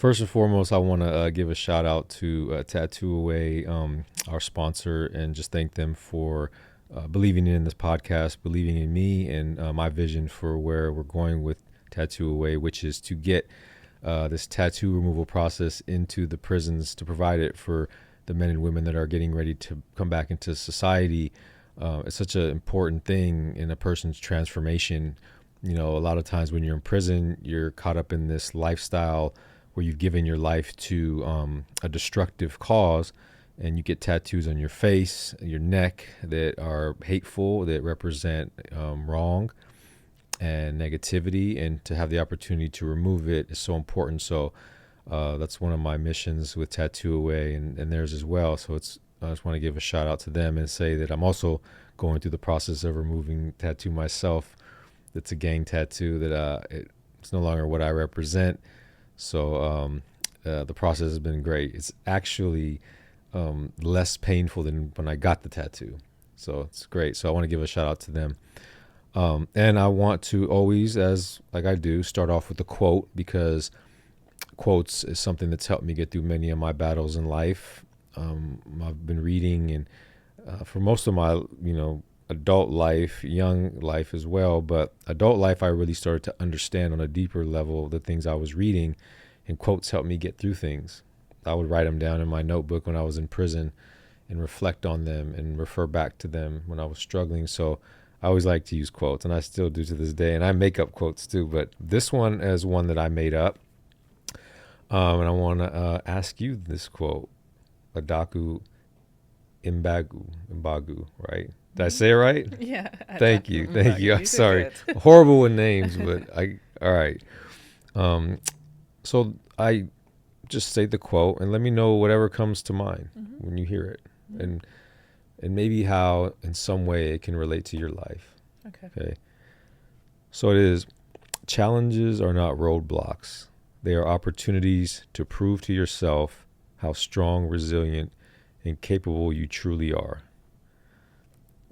First and foremost, I want to give a shout out to Tattoo Away, our sponsor, and just thank them for believing in this podcast, believing in me and my vision for where we're going with Tattoo Away, which is to get this tattoo removal process into the prisons to provide it for the men and women that are getting ready to come back into society. It's such an important thing in a person's transformation. You know, a lot of times when you're in prison, you're caught up in this lifestyle where you've given your life to a destructive cause, and you get tattoos on your face, your neck that are hateful, that represent wrong and negativity, and to have the opportunity to remove it is so important. So that's one of my missions with Tattoo Away, and theirs as well. So I just want to give a shout out to them and say that I'm also going through the process of removing tattoo myself. It's a gang tattoo that it's no longer what I represent. So the process has been great. It's actually less painful than when I got the tattoo. So it's great. So I want to give a shout out to them. And I want to always, as like I do, start off with a quote, because quotes is something that's helped me get through many of my battles in life. I've been reading and for most of my, adult life, young life as well, but adult life, I really started to understand on a deeper level the things I was reading, and quotes helped me get through things. I would write them down in my notebook when I was in prison and reflect on them and refer back to them when I was struggling. So I always like to use quotes, and I still do to this day, and I make up quotes too, but this one is one that I made up. And I want to ask you this quote, Adaku Mbagwu, right? Did I say it right? Yeah. Thank Adaku you. Mbagwu. I'm You did sorry. good. Horrible with names, but all right. So I just say the quote and let me know whatever comes to mind when you hear it, and maybe how in some way it can relate to your life. Okay. So it is, challenges are not roadblocks. They are opportunities to prove to yourself how strong, resilient, and capable you truly are.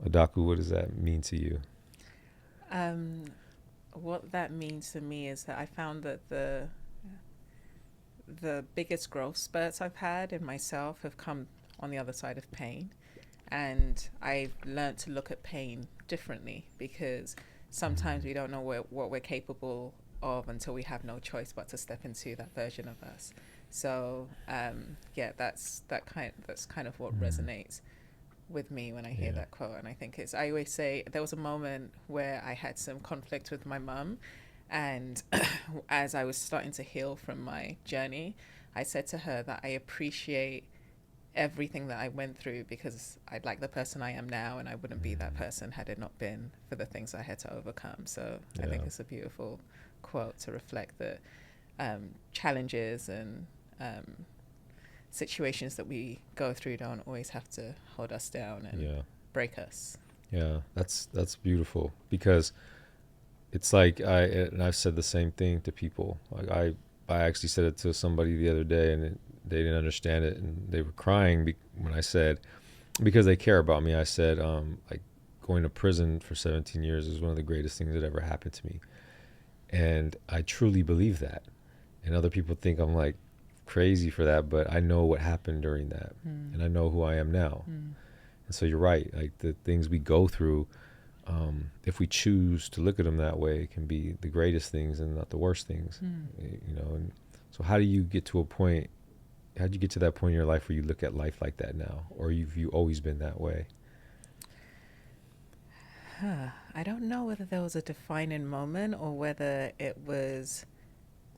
Adaku, what does that mean to you? What that means to me is that I found that the biggest growth spurts I've had in myself have come on the other side of pain. And I've learned to look at pain differently, because sometimes we don't know what we're capable of until we have no choice but to step into that version of us. So that's kind of what resonates with me when I hear that quote. And I think I always say there was a moment where I had some conflict with my mum, and as I was starting to heal from my journey, I said to her that I appreciate everything that I went through, because I'd like the person I am now, and I wouldn't be that person had it not been for the things I had to overcome. So I think it's a beautiful quote to reflect that challenges and situations that we go through don't always have to hold us down and break us. Yeah, that's beautiful, because it's like I've said the same thing to people. Like I actually said it to somebody the other day, and they didn't understand it, and they were crying when I said, because they care about me. I said, like, going to prison for 17 years is one of the greatest things that ever happened to me, and I truly believe that. And other people think I'm like crazy for that, but I know what happened during that, and I know who I am now. And so you're right. Like, the things we go through, if we choose to look at them that way, it can be the greatest things and not the worst things. And so how do you get to a point? How did you get to that point in your life where you look at life like that now, or have you always been that way? I don't know whether there was a defining moment or whether it was,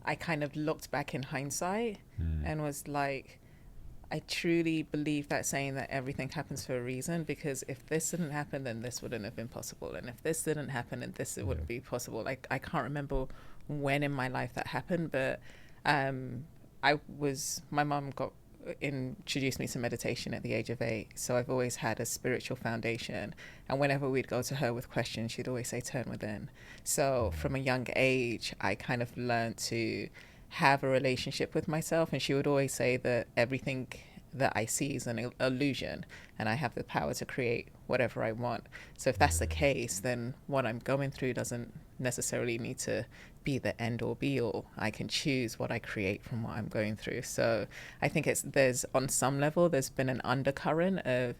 I kind of looked back in hindsight and was like, I truly believe that saying that everything happens for a reason, because if this didn't happen, then this wouldn't have been possible. And if this didn't happen, then this wouldn't be possible. Like, I can't remember when in my life that happened, but my mom introduced me to meditation at the age of 8. So I've always had a spiritual foundation. And whenever we'd go to her with questions, she'd always say, turn within. So from a young age, I kind of learned to have a relationship with myself. And she would always say that everything that I see is an illusion, and I have the power to create whatever I want. So if that's the case, then what I'm going through doesn't necessarily need to be the end or be all. I can choose what I create from what I'm going through. So I think there's on some level there's been an undercurrent of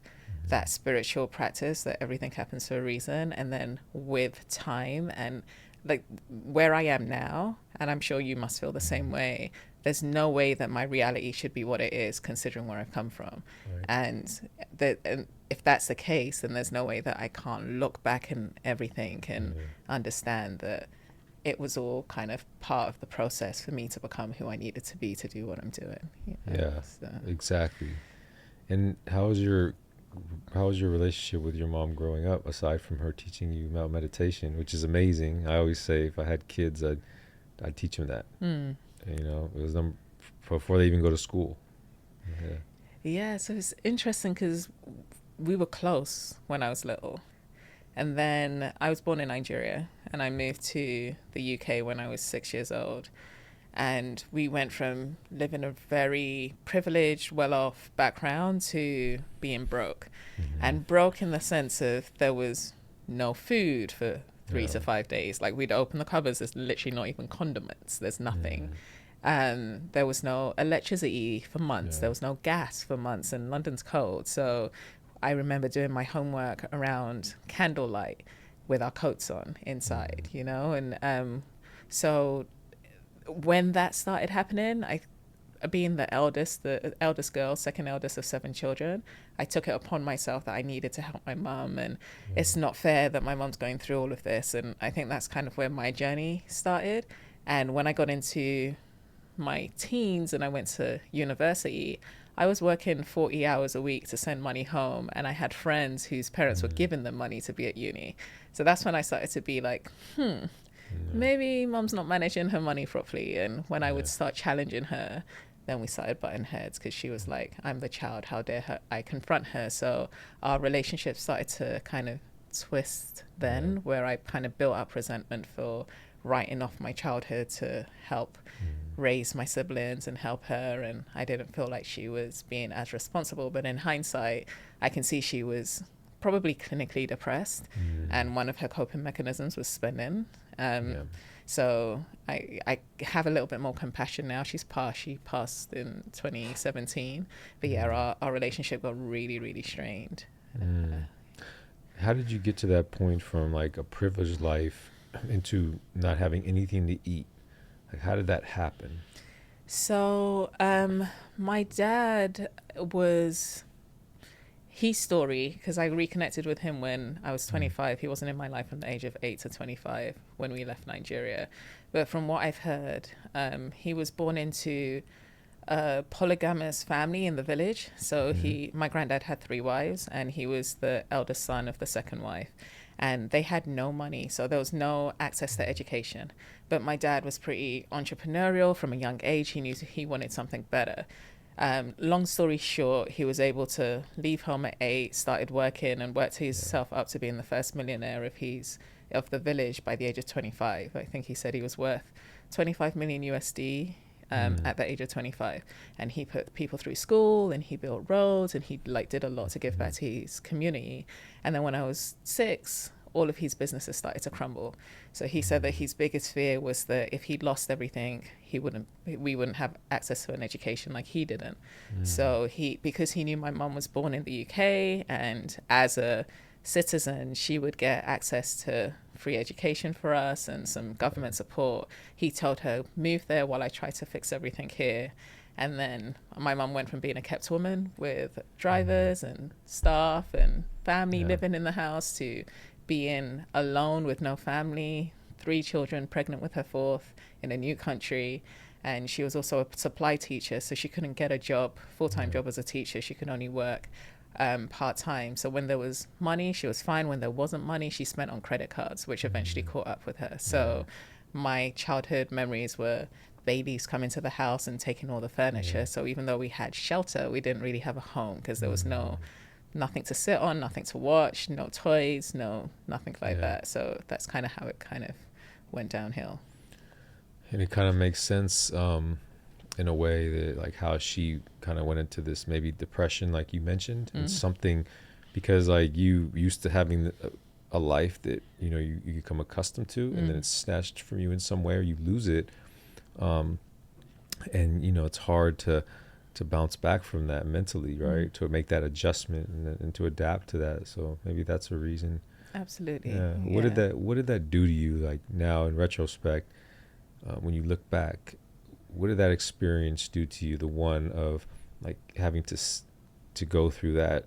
that spiritual practice, that everything happens for a reason, and then with time and like where I am now, and I'm sure you must feel the same way, there's no way that my reality should be what it is considering where I've come from. Right. And if that's the case, then there's no way that I can't look back and everything and understand that it was all kind of part of the process for me to become who I needed to be to do what I'm doing. Yeah, So. exactly. And how was your relationship with your mom growing up, aside from her teaching you about meditation, which is amazing? I always say if I had kids, I'd teach them that. You know, it was them before they even go to school. Yeah, so it's interesting because we were close when I was little. And then I was born in Nigeria and I moved to the UK when I was 6 years old. And we went from living a very privileged, well-off background to being broke. And broke in the sense of there was no food for 3 to 5 days. Like we'd open the cupboards, there's literally not even condiments. There's nothing. There was no electricity for months. There was no gas for months, and London's cold. So I remember doing my homework around candlelight with our coats on inside, you know? And so when that started happening, being the eldest girl, second eldest of 7 children, I took it upon myself that I needed to help my mum. And it's not fair that my mum's going through all of this. And I think that's kind of where my journey started. And when I got into my teens and I went to university, I was working 40 hours a week to send money home, and I had friends whose parents were giving them money to be at uni. So that's when I started to be like, maybe mom's not managing her money properly. And when I would start challenging her, then we started butting heads because she was like, I'm the child, how dare I confront her? So our relationship started to kind of twist then, where I kind of built up resentment for writing off my childhood to help raise my siblings and help her, and I didn't feel like she was being as responsible. But in hindsight, I can see she was probably clinically depressed, and one of her coping mechanisms was spending. So I have a little bit more compassion now. She passed in 2017, but our relationship got really, really strained. How did you get to that point from like a privileged life into not having anything to eat? Like, how did that happen? So my dad was, his story, because I reconnected with him when I was 25. He wasn't in my life from the age of 8 to 25 when we left Nigeria. But from what I've heard, he was born into a polygamous family in the village. So my granddad had 3 wives, and he was the eldest son of the second wife. And they had no money, so there was no access to education. But my dad was pretty entrepreneurial from a young age. He knew he wanted something better. Long story short, he was able to leave home at 8, started working, and worked himself up to being the first millionaire of the village by the age of 25. I think he said he was worth 25 million USD at the age of 25. And he put people through school, and he built roads, and he did a lot to give back to his community. And then when I was 6, all of his businesses started to crumble. So he said that his biggest fear was that if he'd lost everything, we wouldn't have access to an education like he didn't. So because he knew my mom was born in the UK, and as a citizen, she would get access to free education for us and some government support. He told her, move there while I try to fix everything here. And then my mum went from being a kept woman with drivers and staff and family living in the house to being alone with no family, 3 children, pregnant with her 4th in a new country. And she was also a supply teacher, so she couldn't get a job, full-time job as a teacher. She could only work part-time. So when there was money, she was fine. When there wasn't money, she spent on credit cards, which eventually caught up with her. So my childhood memories were babies coming to the house and taking all the furniture. So even though we had shelter, we didn't really have a home because there was nothing to sit on, nothing to watch, no toys, nothing like that. So that's kind of how it kind of went downhill. And it kind of makes sense. in a way that like how she kind of went into this maybe depression, like you mentioned, and something because like you used to having a life that you become accustomed to, and then it's snatched from you in some way, or you lose it, and it's hard to bounce back from that mentally, right? To make that adjustment and to adapt to that. So maybe that's a reason. Absolutely. Yeah. What did that do to you, like now in retrospect, when you look back? What did that experience do to you? The one of like having to go through that,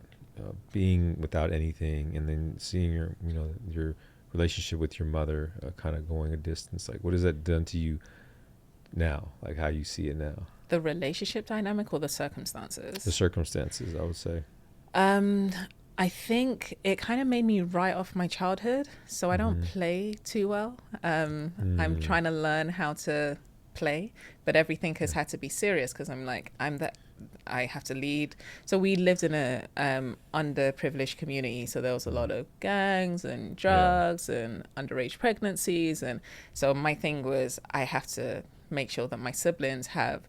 being without anything, and then seeing your relationship with your mother kind of going a distance. Like, what has that done to you now? Like how you see it now? The relationship dynamic or the circumstances? The circumstances, I would say. I think it kind of made me write off my childhood, so I don't play too well. I'm trying to learn how to play, but everything has had to be serious because I have to lead. So we lived in a underprivileged community, so there was a lot of gangs and drugs and underage pregnancies, and so my thing was I have to make sure that my siblings have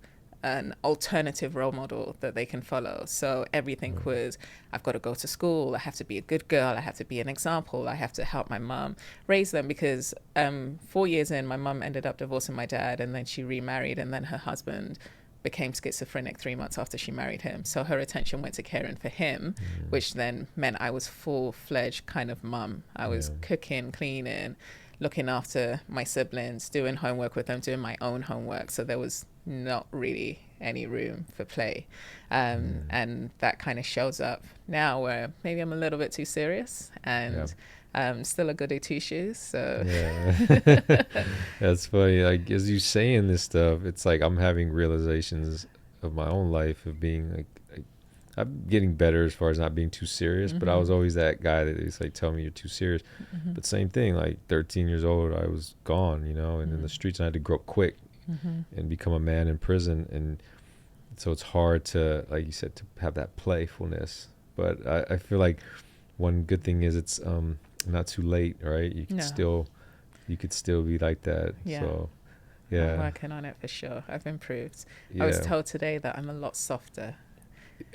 an alternative role model that they can follow. So everything was, I've got to go to school, I have to be a good girl, I have to be an example, I have to help my mum raise them, because 4 years in, my mum ended up divorcing my dad, and then she remarried, and then her husband became schizophrenic 3 months after she married him. So her attention went to caring for him, which then meant I was full-fledged kind of mum. I was cooking, cleaning, looking after my siblings, doing homework with them, doing my own homework. So there was not really any room for play. And that kind of shows up now where maybe I'm a little bit too serious, and still a goody two shoes. So that's funny. Like as you saying this stuff, it's like I'm having realizations of my own life of being like I'm getting better as far as not being too serious, but I was always that guy that is like, tell me you're too serious. But same thing, like 13 years old, I was gone, and in the streets, and I had to grow up quick and become a man in prison. And so it's hard to, like you said, to have that playfulness. But I feel like one good thing is it's not too late, right? You could still be like that. Yeah. So I'm working on it for sure. I've improved. I was told today that I'm a lot softer.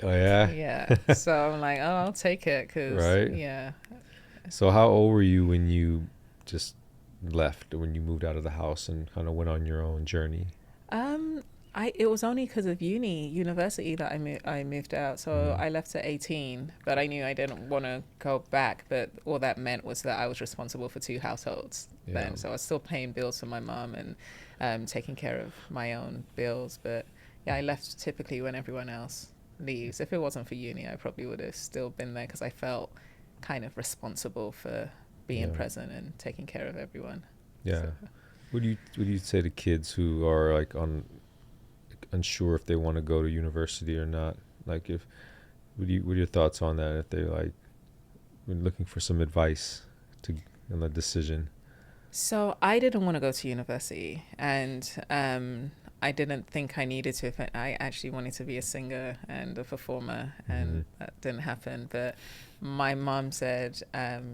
Oh yeah. Yeah. So I'm like, oh, I'll take it, because right. Yeah. So how old were you when you just left, or when you moved out of the house and kind of went on your own journey? It was only because of university that I moved out. So I left at 18, but I knew I didn't want to go back. But all that meant was that I was responsible for 2 households then. So I was still paying bills for my mom and taking care of my own bills. But yeah, I left typically when everyone else leaves. If it wasn't for uni, I probably would have still been there, because I felt kind of responsible for being present and taking care of everyone. Yeah. So. What do you say to kids who are like unsure if they want to go to university or not? Like what are your thoughts on that, if they're like looking for some advice on the decision? So I didn't want to go to university, and I didn't think I needed to. I actually wanted to be a singer and a performer, and that didn't happen. But my mom said,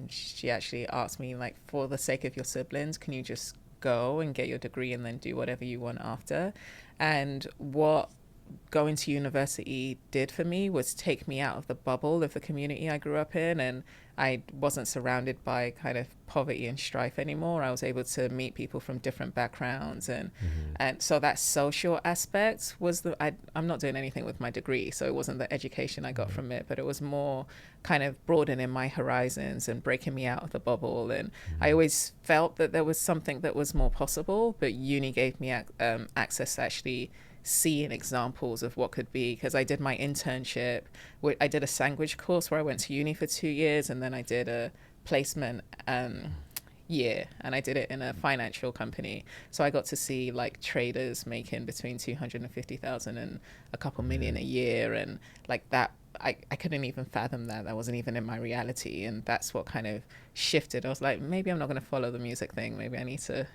she actually asked me, like, for the sake of your siblings, can you just go and get your degree and then do whatever you want after? And what going to university did for me was take me out of the bubble of the community I grew up in, and I wasn't surrounded by kind of poverty and strife anymore. I was able to meet people from different backgrounds, and so that social aspect was I'm not doing anything with my degree, so it wasn't the education I got from it, but it was more kind of broadening my horizons and breaking me out of the bubble. And I always felt that there was something that was more possible, but uni gave me access to actually seeing examples of what could be, because I did my internship. I did a sandwich course where I went to uni for 2 years, and then I did a placement year, and I did it in a financial company. So I got to see like traders making between 250,000 and a couple million a year, and like that I couldn't even fathom that. That wasn't even in my reality, and that's what kind of shifted. I was like, maybe I'm not going to follow the music thing. Maybe I need to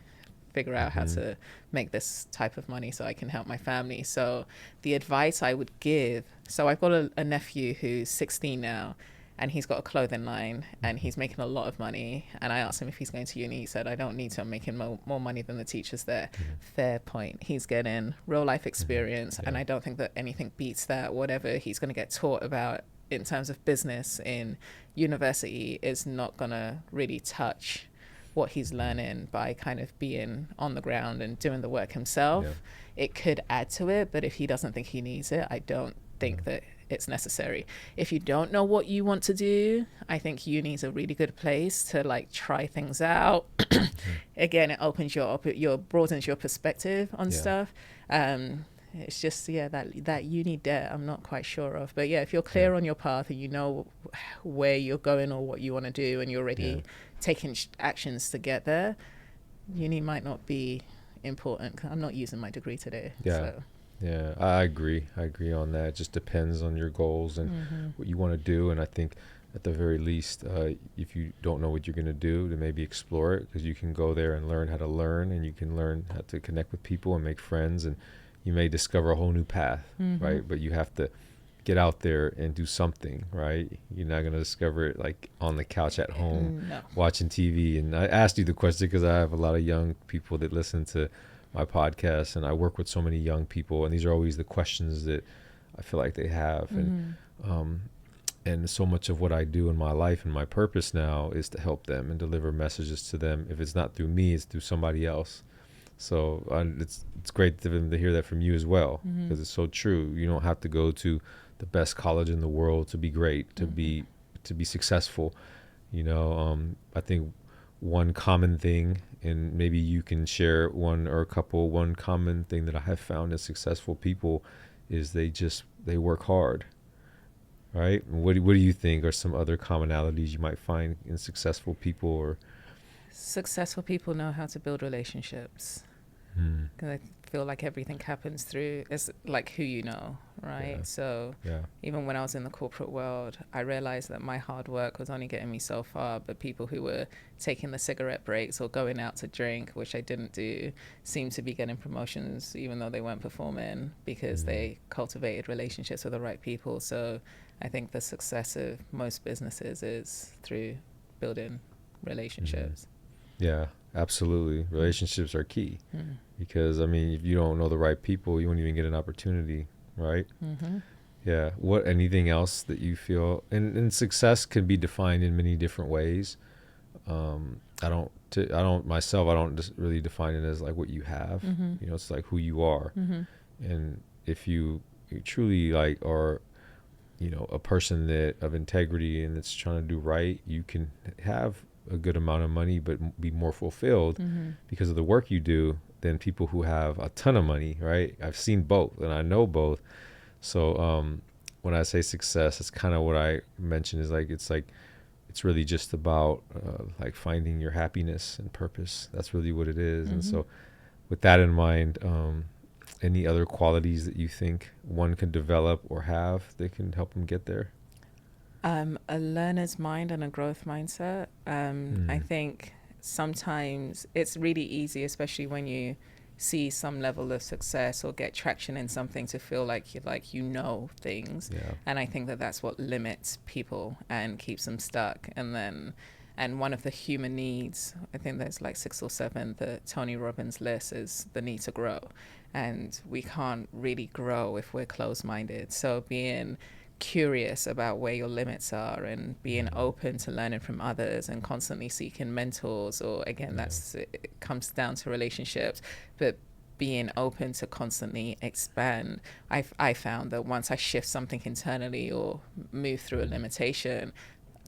figure out how to make this type of money so I can help my family. So the advice I would give, so I've got a nephew who's 16 now, and he's got a clothing line and he's making a lot of money. And I asked him if he's going to uni. He said, I don't need to. I'm making more money than the teachers there. Fair point. He's getting real life experience. And I don't think that anything beats that. Whatever he's going to get taught about in terms of business in university is not going to really touch what he's learning by kind of being on the ground and doing the work himself. It could add to it, but if he doesn't think he needs it, I don't think that it's necessary. If you don't know what you want to do, I think uni is a really good place to like try things out. Again, it opens your broadens your perspective on stuff. It's just that uni debt I'm not quite sure of, but if you're clear on your path and you know where you're going or what you want to do, and you're already taking actions to get there, uni might not be important. I'm not using my degree today. Yeah, I agree on that. It just depends on your goals and what you want to do. And I think at the very least, if you don't know what you're going to do, to maybe explore it, because you can go there and learn how to learn, and you can learn how to connect with people and make friends, and you may discover a whole new path, right? But you have to get out there and do something, right? You're not going to discover it like on the couch at home watching TV. And I asked you the question because I have a lot of young people that listen to my podcast, and I work with so many young people, and these are always the questions that I feel like they have. And so much of what I do in my life and my purpose now is to help them and deliver messages to them. If it's not through me, it's through somebody else. So it's great to hear that from you as well, because it's so true. You don't have to go to the best college in the world to be great, to be successful. I think one common thing, and maybe you can share one common thing that I have found in successful people is they work hard, right? What do you think are some other commonalities you might find in successful people? Or successful people know how to build relationships. Because I feel like everything happens through, it's like who you know, right? So even when I was in the corporate world, I realized that my hard work was only getting me so far, but people who were taking the cigarette breaks or going out to drink, which I didn't do, seemed to be getting promotions even though they weren't performing, because they cultivated relationships with the right people. So I think the success of most businesses is through building relationships. Yeah, absolutely. Relationships are key, because if you don't know the right people, you won't even get an opportunity, right? Yeah. What, anything else that you feel, and success can be defined in many different ways. I don't just really define it as like what you have. It's like who you are. And if you truly like are, a person that of integrity and that's trying to do right, you can have a good amount of money but be more fulfilled because of the work you do than people who have a ton of money, right? I've seen both and I know both. So when I say success, it's kind of what I mentioned is it's really just about like finding your happiness and purpose. That's really what it is. And so with that in mind, any other qualities that you think one can develop or have that can help them get there? A learner's mind and a growth mindset. I think sometimes it's really easy, especially when you see some level of success or get traction in something, to feel like you know things. And I think that that's what limits people and keeps them stuck. And one of the human needs, I think there's like 6 or 7, the Tony Robbins list, is the need to grow. And we can't really grow if we're closed-minded. So being curious about where your limits are and being open to learning from others and constantly seeking mentors, or again, it comes down to relationships, but being open to constantly expand. I found that once I shift something internally or move through a limitation,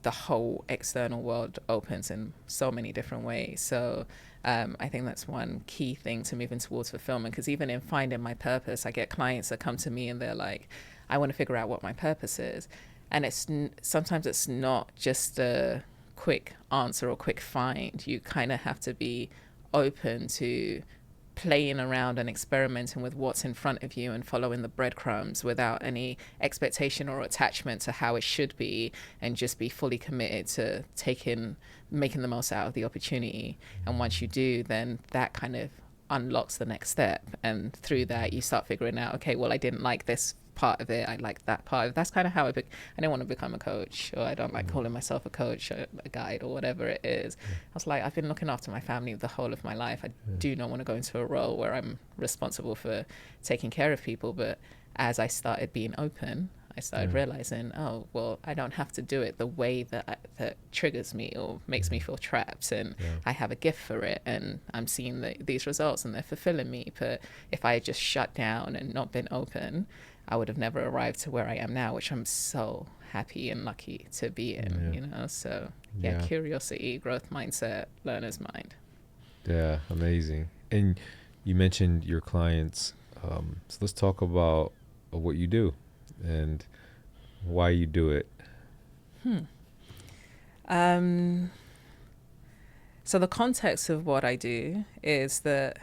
the whole external world opens in so many different ways. So I think that's one key thing to moving towards fulfillment, because even in finding my purpose, I get clients that come to me and they're like, I want to figure out what my purpose is. And sometimes it's not just a quick answer or quick find. You kind of have to be open to playing around and experimenting with what's in front of you and following the breadcrumbs without any expectation or attachment to how it should be, and just be fully committed to making the most out of the opportunity. And once you do, then that kind of unlocks the next step, and through that you start figuring out, okay, well, I didn't like this part of it. I like that part of it. That's kind of how I didn't want to become a coach, or I don't like calling myself a coach or a guide or whatever it is. I was like, I've been looking after my family the whole of my life. I do not want to go into a role where I'm responsible for taking care of people. But as I started being open, I started realizing, oh, well, I don't have to do it the way that triggers me or makes me feel trapped. And I have a gift for it. And I'm seeing these results and they're fulfilling me. But if I had just shut down and not been open, I would have never arrived to where I am now, which I'm so happy and lucky to be in, you know? So, curiosity, growth mindset, learner's mind. Yeah, amazing. And you mentioned your clients. So let's talk about what you do and why you do it. So the context of what I do is that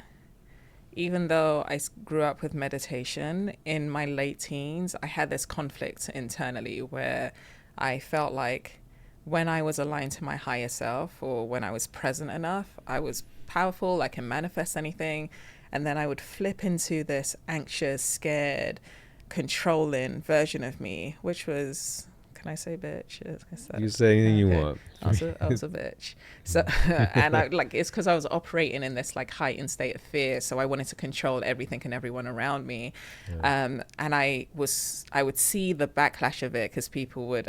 even though I grew up with meditation, in my late teens, I had this conflict internally where I felt like when I was aligned to my higher self, or when I was present enough, I was powerful, I can manifest anything. And then I would flip into this anxious, scared, controlling version of me, which was, can I say bitch? You say anything you want. I was a bitch. So, and it's because I was operating in this like heightened state of fear. So I wanted to control everything and everyone around me. And I would see the backlash of it, because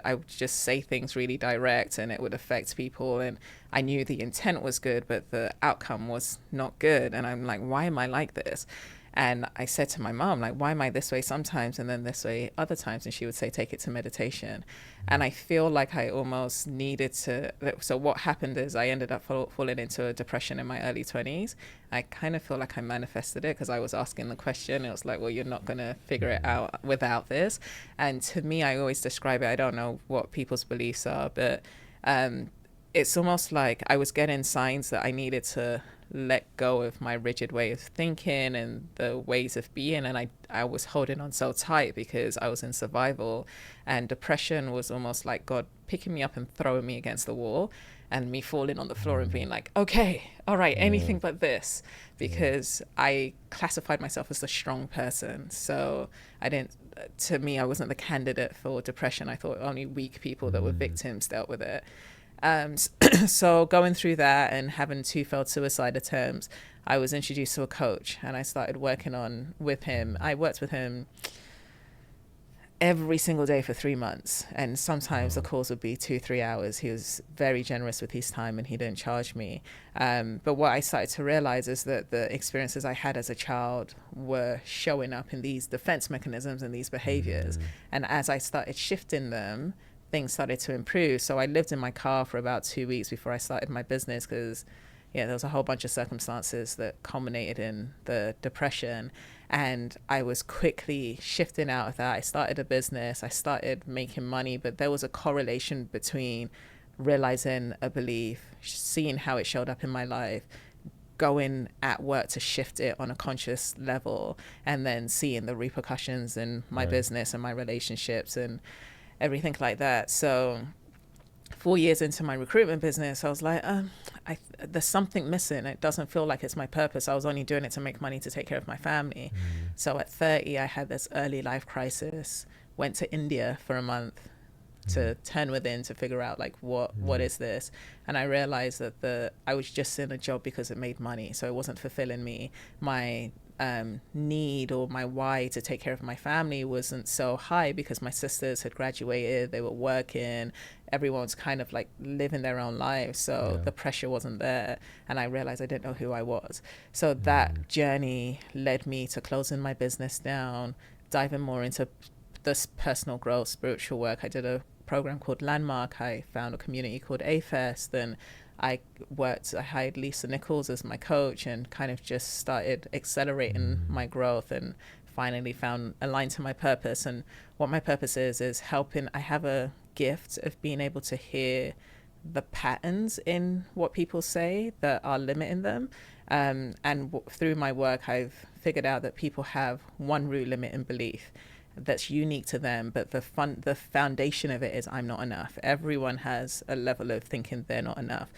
I would just say things really direct and it would affect people. And I knew the intent was good, but the outcome was not good. And I'm like, why am I like this? And I said to my mom, like, why am I this way sometimes and then this way other times? And she would say, take it to meditation. And I feel like I almost needed to. So what happened is I ended up falling into a depression in my early 20s. I kind of feel like I manifested it, because I was asking the question. It was like, well, you're not going to figure it out without this. And to me, I always describe it, I don't know what people's beliefs are, but it's almost like I was getting signs that I needed to let go of my rigid way of thinking and the ways of being. And I was holding on so tight because I was in survival, and depression was almost like God picking me up and throwing me against the wall, and me falling on the floor and being like, okay, all right, anything but this, because I classified myself as a strong person. So to me, I wasn't the candidate for depression. I thought only weak people that were victims dealt with it. So going through that and having 2 failed suicide attempts, I was introduced to a coach, and I started working with him. I worked with him every single day for 3 months, and sometimes the calls would be 2-3 hours. He was very generous with his time, and he didn't charge me. But what I started to realize is that the experiences I had as a child were showing up in these defense mechanisms and these behaviors. And as I started shifting them, things started to improve. So I lived in my car for about 2 weeks before I started my business, because there was a whole bunch of circumstances that culminated in the depression. And I was quickly shifting out of that. I started a business, I started making money, but there was a correlation between realizing a belief, seeing how it showed up in my life, going at work to shift it on a conscious level, and then seeing the repercussions in my business and my relationships and everything like that. So 4 years into my recruitment business, I was like, there's something missing. It doesn't feel like it's my purpose. I was only doing it to make money to take care of my family. So at 30, I had this early life crisis, went to India for a month to turn within, to figure out like, what is this? And I realized that I was just in a job because it made money. So it wasn't fulfilling me. My need or my why to take care of my family wasn't so high, because my sisters had graduated, they were working, everyone's kind of like living their own lives, so the pressure wasn't there. And I realized I didn't know who I was. So that journey led me to closing my business down, diving more into this personal growth, spiritual work. I did a program called Landmark. I found a community called A-Fest, and I hired Lisa Nichols as my coach, and kind of just started accelerating my growth, and finally found aligned to my purpose. And what my purpose is helping. I have a gift of being able to hear the patterns in what people say that are limiting them. And through my work, I've figured out that people have one root limiting belief that's unique to them, but the foundation of it is I'm not enough. Everyone has a level of thinking they're not enough.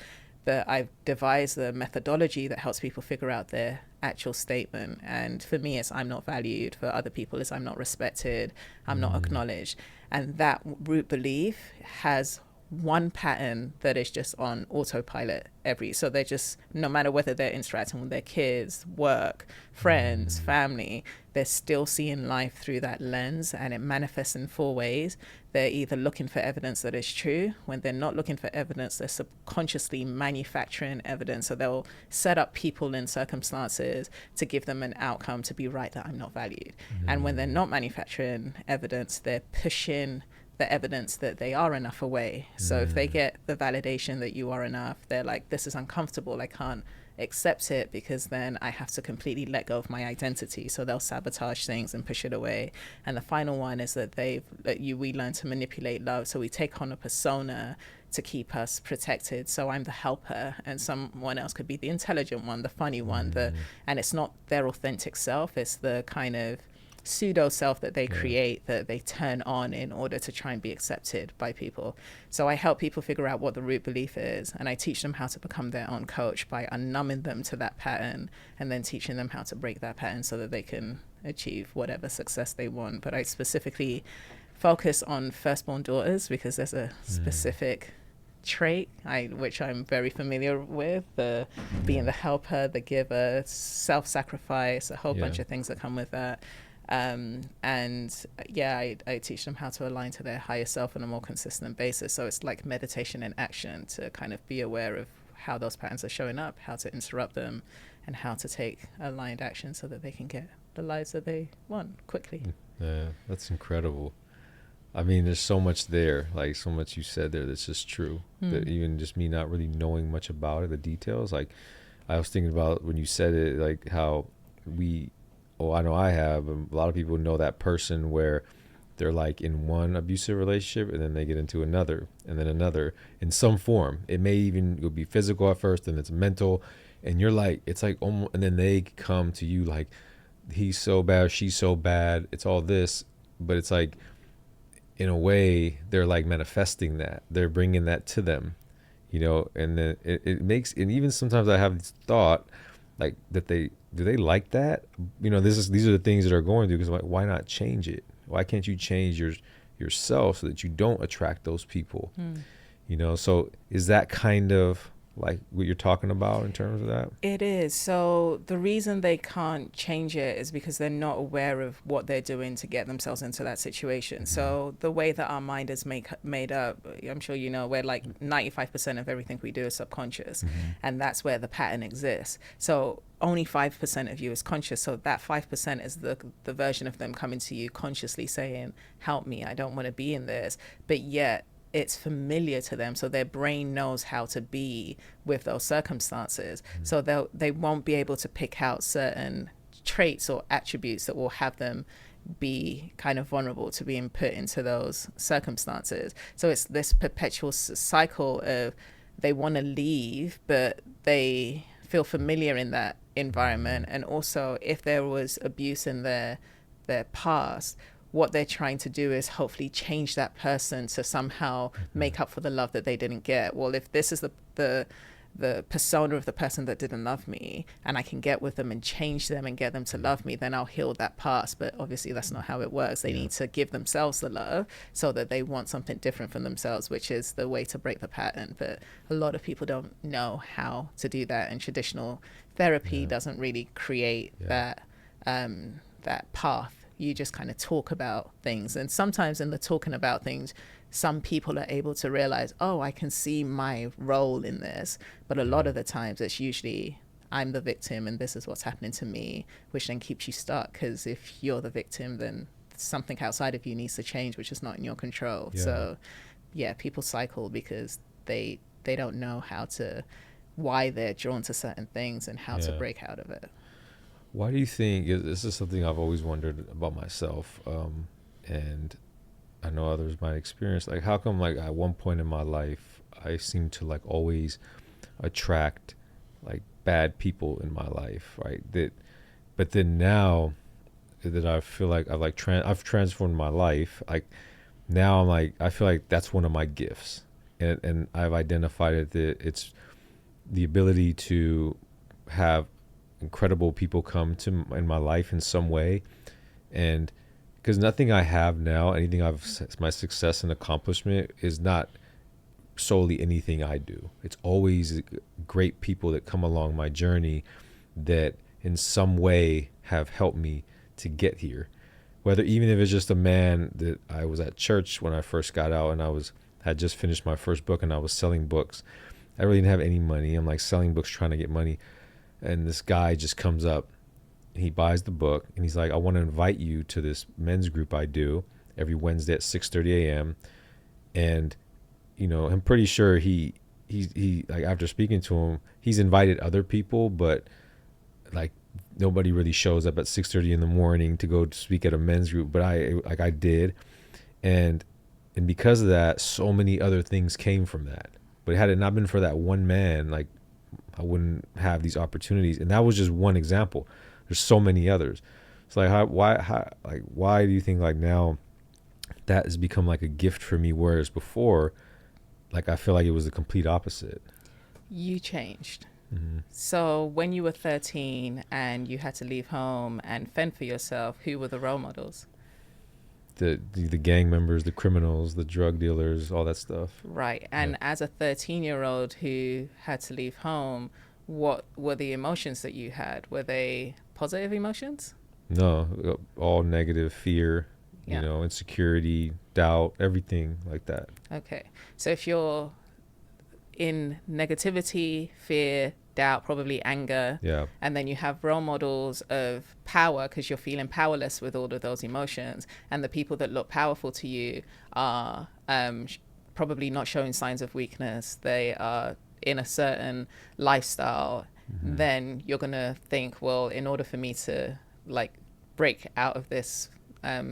I've devised the methodology that helps people figure out their actual statement. And for me, it's I'm not valued. For other people, it's I'm not respected, I'm not acknowledged. And that root belief has one pattern that is just on autopilot so they're just, no matter whether they're interacting with their kids, work, friends, family, they're still seeing life through that lens, and it manifests in four ways. They're either looking for evidence that is true. When they're not looking for evidence, they're subconsciously manufacturing evidence. So they'll set up people in circumstances to give them an outcome to be right, that I'm not valued. And when they're not manufacturing evidence, they're pushing the evidence that they are enough away. So if they get the validation that you are enough, they're like, this is uncomfortable, I can't accept it, because then I have to completely let go of my identity. So they'll sabotage things and push it away. And the final one is that we learn to manipulate love. So we take on a persona to keep us protected. So I'm the helper, and someone else could be the intelligent one, the funny one, and it's not their authentic self, it's the kind of pseudo self that they create, that they turn on in order to try and be accepted by people. So I help people figure out what the root belief is, and I teach them how to become their own coach by unnumbing them to that pattern, and then teaching them how to break that pattern so that they can achieve whatever success they want. But I specifically focus on firstborn daughters because there's a specific trait which I'm very familiar with, the being the helper, the giver, self-sacrifice, a whole bunch of things that come with that. I teach them how to align to their higher self on a more consistent basis. So it's like meditation in action, to kind of be aware of how those patterns are showing up, how to interrupt them, and how to take aligned action so that they can get the lives that they want quickly. Yeah, that's incredible. I mean, there's so much there, like so much you said there that's just true. That even just me not really knowing much about it, the details, like I was thinking about when you said it, like how I know I have, a lot of people know that person where they're like in one abusive relationship and then they get into another and then another in some form. It may even be physical at first, and it's mental, and you're like, it's like almost, and then they come to you like, he's so bad, she's so bad, it's all this, but it's like, in a way, they're like manifesting that, they're bringing that to them, and then it makes, and even sometimes I have this thought, like, that do they like that? These are the things that are going through, because like, why not change it? Why can't you change yourself so that you don't attract those people? So is that kind of like what you're talking about in terms of that? It is. So the reason they can't change it is because they're not aware of what they're doing to get themselves into that situation. So the way that our mind is made up, I'm sure where like 95% of everything we do is subconscious, and that's where the pattern exists. So only 5% of you is conscious. So that 5% is the version of them coming to you consciously saying, help me, I don't want to be in this. But yet it's familiar to them, so their brain knows how to be with those circumstances. So they won't be able to pick out certain traits or attributes that will have them be kind of vulnerable to being put into those circumstances. So it's this perpetual cycle of they want to leave, but they feel familiar in that environment. And also, if there was abuse in their past, what they're trying to do is hopefully change that person to somehow make up for the love that they didn't get. Well, if this is the persona of the person that didn't love me, and I can get with them and change them and get them to love me, then I'll heal that past. But obviously that's not how it works. They need to give themselves the love so that they want something different from themselves, which is the way to break the pattern. But a lot of people don't know how to do that, and traditional therapy doesn't really create that path. You just kind of talk about things, and sometimes in the talking about things, some people are able to realize, oh, I can see my role in this. But a lot of the times it's usually I'm the victim and this is what's happening to me, which then keeps you stuck, because if you're the victim, then something outside of you needs to change, which is not in your control. So people cycle because they don't know why they're drawn to certain things and how to break out of it. Why do you think, this is something I've always wondered about myself, and I know others might experience, like how come like at one point in my life I seem to like always attract like bad people in my life, right? But then now that I feel like I've transformed my life, like now I'm like, I feel like that's one of my gifts, and I've identified it that the ability to have incredible people come to in my life in some way. And because nothing I have now, anything my success and accomplishment is not solely anything I do. It's always great people that come along my journey that in some way have helped me to get here. Whether even if it's just a man that I was at church when I first got out and had just finished my first book and I was selling books. I really didn't have any money. I'm like selling books trying to get money. And this guy just comes up, he buys the book and he's like, I want to invite you to this men's group I do every Wednesday at 6:30 a.m. And, you know, I'm pretty sure he like after speaking to him, he's invited other people, but like nobody really shows up at 6:30 in the morning to go to speak at a men's group. But I did. And because of that, so many other things came from that. But had it not been for that one man, like I wouldn't have these opportunities. And that was just one example. There's so many others. It's like, why do you think like now that has become like a gift for me? Whereas before, like, I feel like it was the complete opposite. You changed. Mm-hmm. So when you were 13 and you had to leave home and fend for yourself, who were the role models? The gang members, the criminals, the drug dealers, all that stuff. Right. And yeah. As a 13-year-old who had to leave home, what were the emotions that you had? Were they positive emotions? No, all negative, fear, you know, insecurity, doubt, everything like that. Okay. So if you're in negativity, fear, doubt, probably anger, and then you have role models of power because you're feeling powerless with all of those emotions, and the people that look powerful to you are probably not showing signs of weakness. They are in a certain lifestyle. Mm-hmm. Then you're gonna think, well, in order for me to like break out of this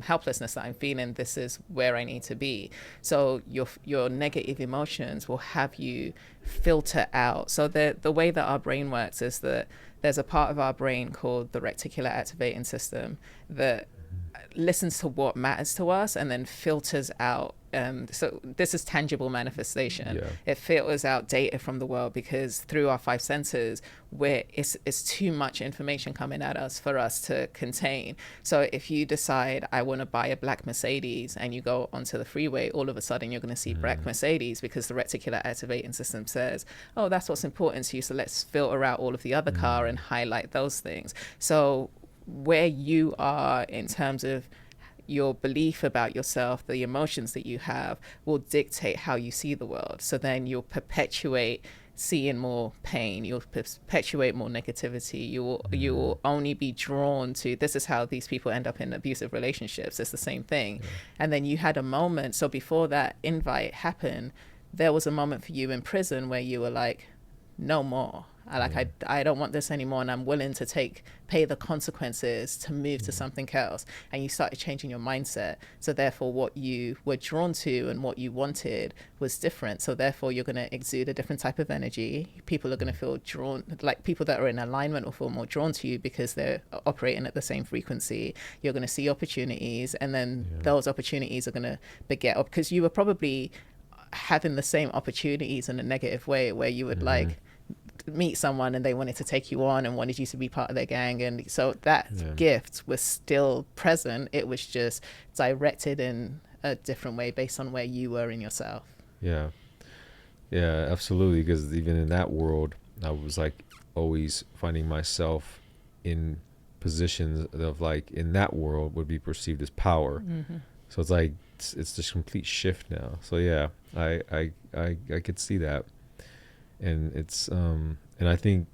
helplessness that I'm feeling, this is where I need to be. So your negative emotions will have you filter out. So the way that our brain works is that there's a part of our brain called the reticular activating system that listens to what matters to us and then filters out. So this is tangible manifestation. Yeah. It filters out data from the world because through our five senses, it's too much information coming at us for us to contain. So if you decide I want to buy a black Mercedes and you go onto the freeway, all of a sudden you're going to see black Mercedes because the reticular activating system says, oh, that's what's important to you. So let's filter out all of the other car and highlight those things. So where you are in terms of your belief about yourself, the emotions that you have will dictate how you see the world. So then you'll perpetuate seeing more pain, you'll perpetuate more negativity, you will only be drawn to, this is how these people end up in abusive relationships. It's the same thing. And then you had a moment, so before that invite happened, there was a moment for you in prison where you were like, no more. I don't want this anymore, and I'm willing to pay the consequences to move to something else. And you started changing your mindset. So therefore what you were drawn to and what you wanted was different. So therefore you're going to exude a different type of energy. People are going to feel drawn, like people that are in alignment will feel more drawn to you because they're operating at the same frequency. You're going to see opportunities, and then those opportunities are going to beget up, because you were probably having the same opportunities in a negative way where you would like meet someone and they wanted to take you on and wanted you to be part of their gang, and so that gift was still present. It was just directed in a different way based on where you were in yourself. Yeah, absolutely. Because even in that world, I was like always finding myself in positions of like in that world would be perceived as power. So it's like it's this complete shift now. So I could see that. And it's and I think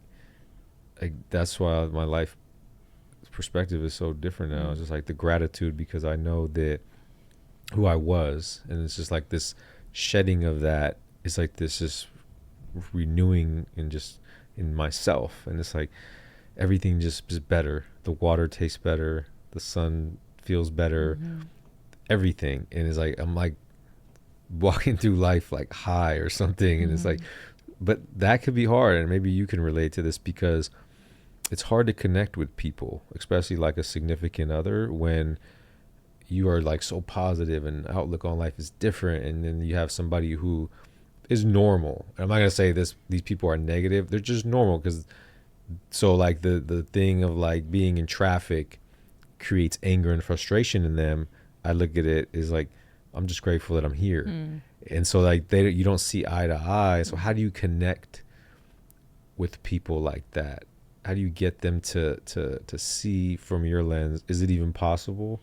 like that's why my life perspective is so different now. It's just like the gratitude, because I know that who I was, and it's just like this shedding of that is like this just renewing in just in myself, and it's like everything just is better. The water tastes better, the sun feels better, everything. And it's like I'm like walking through life like high or something, and it's like, but that could be hard, and maybe you can relate to this, because it's hard to connect with people, especially like a significant other, when you are like so positive and outlook on life is different, and then you have somebody who is normal. And I'm not gonna say these people are negative. They're just normal because so like the thing of like being in traffic creates anger and frustration in them. I look at it as like I'm just grateful that I'm here. And so like you don't see eye to eye. So how do you connect with people like that? How do you get them to see from your lens? Is it even possible?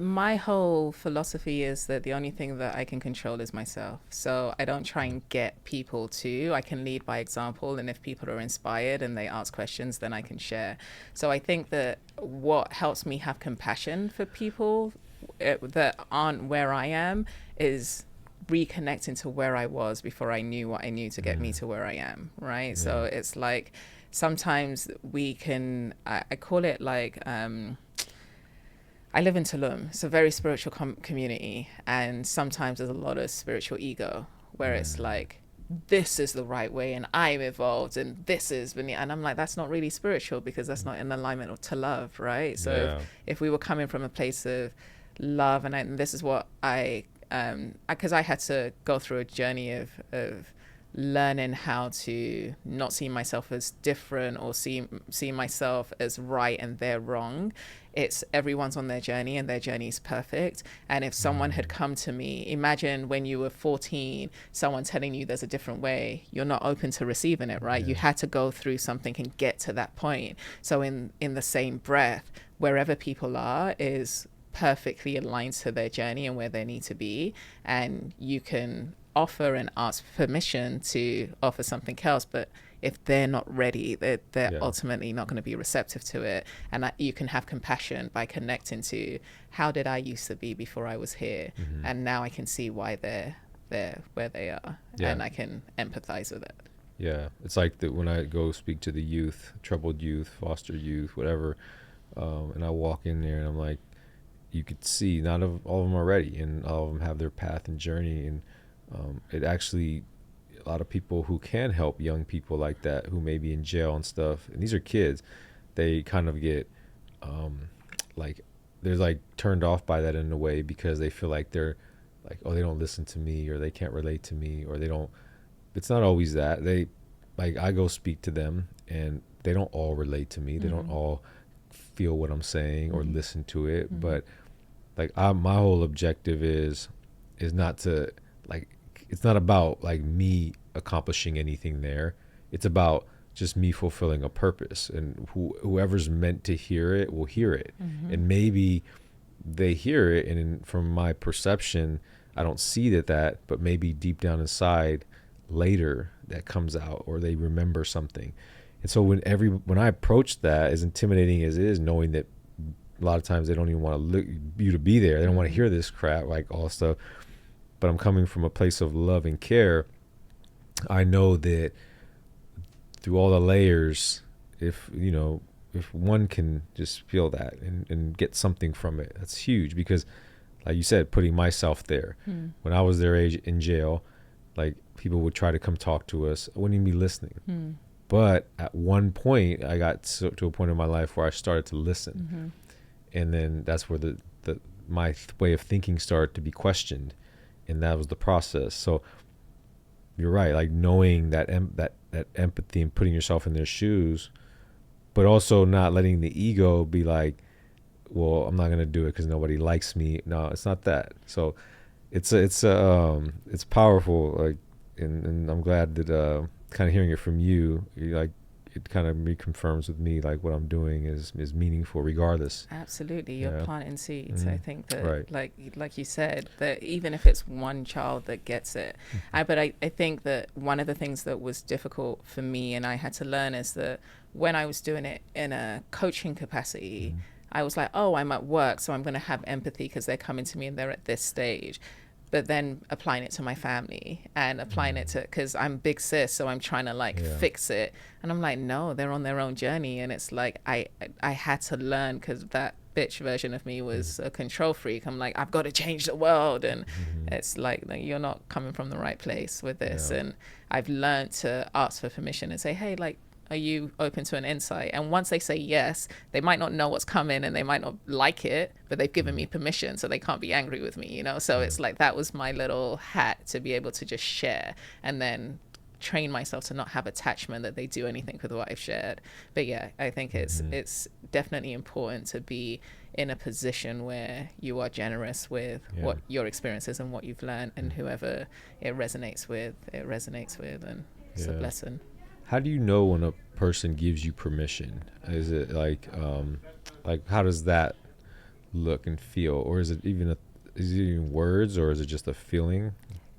My whole philosophy is that the only thing that I can control is myself. So I don't try and get people to. I can lead by example, and if people are inspired and they ask questions, then I can share. So I think that what helps me have compassion for people that aren't where I am is reconnecting to where I was before I knew what I knew to get me to where I am, right? Yeah. So it's like sometimes we can, I call it like, I live in Tulum. It's a very spiritual community. And sometimes there's a lot of spiritual ego where it's like, this is the right way and I'm evolved and this is, and I'm like, that's not really spiritual because that's not in alignment to love, right? So Yeah. if we were coming from a place of love, and this is what because I had to go through a journey of learning how to not see myself as different or see myself as right and they're wrong. It's everyone's on their journey and their journey is perfect. And if someone had come to me, imagine when you were 14, someone telling you there's a different way, you're not open to receiving it, right? Yeah. You had to go through something and get to that point. So in the same breath, wherever people are is perfectly aligned to their journey and where they need to be. And you can offer and ask permission to offer something else, but if they're not ready, they're ultimately not going to be receptive to it. And you can have compassion by connecting to how did I used to be before I was here, and now I can see why they're where they are, and I can empathize with it. Yeah, it's like that when I go speak to the youth, troubled youth, foster youth, whatever, and I walk in there and I'm like, you could see not all of them are ready, and all of them have their path and journey, and it actually, a lot of people who can help young people like that who may be in jail and stuff, and these are kids, they kind of get like they're like turned off by that in a way because they feel like they're like, oh, they don't listen to me, or they can't relate to me, or they don't. It's not always that. They like, I go speak to them and they don't all relate to me. They don't all feel what I'm saying or listen to it. But like my whole objective is not to like, it's not about like me accomplishing anything there. It's about just me fulfilling a purpose, and whoever's meant to hear it will hear it. And maybe they hear it, and from my perception, I don't see that, but maybe deep down inside later that comes out, or they remember something. And so when I approach that, as intimidating as it is, knowing that a lot of times they don't even want to look you to be there, they don't want to hear this crap, like all stuff, but I'm coming from a place of love and care. I know that through all the layers, if one can just feel that and get something from it, that's huge. Because like you said, putting myself there, when I was their age in jail, like people would try to come talk to us, I wouldn't even be listening. But at one point I got to a point in my life where I started to listen. And then that's where my way of thinking started to be questioned, and that was the process. So you're right, like knowing that empathy and putting yourself in their shoes, but also not letting the ego be like, well, I'm not gonna do it because nobody likes me. No, it's not that. So it's powerful, like, and I'm glad that kind of hearing it from you, like, it kind of reconfirms with me like what I'm doing is meaningful regardless. Absolutely, you're planting seeds. I think that, Right. like you said, that even if it's one child that gets it, but I think that one of the things that was difficult for me and I had to learn is that when I was doing it in a coaching capacity, I was like, oh, I'm at work, so I'm going to have empathy because they're coming to me and they're at this stage. But then applying it to my family and applying it to, because I'm big sis, so I'm trying to like fix it. And I'm like, no, they're on their own journey. And it's like, I had to learn, because that bitch version of me was a control freak. I'm like, I've got to change the world. And it's like, you're not coming from the right place with this. And I've learned to ask for permission and say, hey, like, are you open to an insight? And once they say yes, they might not know what's coming and they might not like it, but they've given me permission, so they can't be angry with me, you know? So it's like, that was my little hat to be able to just share, and then train myself to not have attachment that they do anything with what I've shared. But yeah, I think it's definitely important to be in a position where you are generous with what your experiences and what you've learned, and whoever it resonates with, and it's a blessing. How do you know when a person gives you permission? Is it like how does that look and feel, or is it even words, or is it just a feeling?